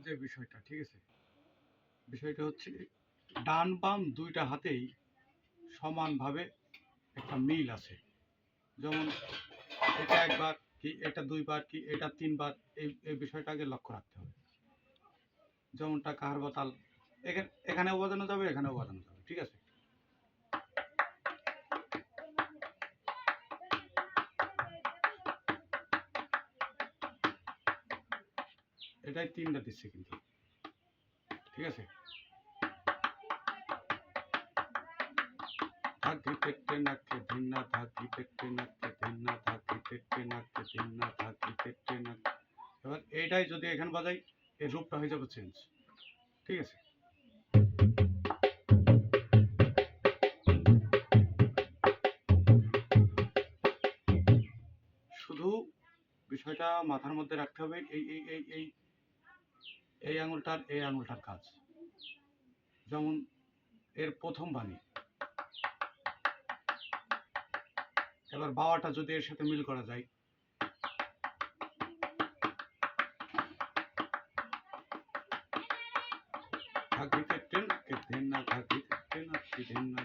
যে বিষয়টা, ঠিক আছে, বিষয়টা হচ্ছে ডান বাম দুইটা হাতেই সমানভাবে একটা মিল আছে। যেমন এটা একবার কি, এটা দুইবার কি, এটা তিনবার, এই বিষয়টা আগে লক্ষ্য রাখতে হবে। যেমনটা কাহার বাতাল এখানেও বাজানো যাবে, এখানেও বাজানো যাবে, ঠিক আছে। এটাই তিনটা দিচ্ছে কিন্তু, ঠিক আছে। ধাকি পেটে নাকে ধিন্না, ধাকি পেটে নাকে ধিন্না, ধাকি পেটে নাকে ধিন্না, ধাকি পেটে নাকে। এবার এইটাই যদি এখানে বাজাই, এর রূপটা হয়ে যাবে চেঞ্জ, ঠিক আছে। শুধু বিষয়টা মাথার মধ্যে রাখতে হবে, এই এই এই এই এই আঙুলটার এই আঙুলটার কাজ। যেমন এর প্রথম বাণী, এবার বাওয়াটা যদি এর সাথে মিল করা যায়, ধাকি পেটে নাকে ধিন্না, ধাকি পেটে নাকে ধিন্না।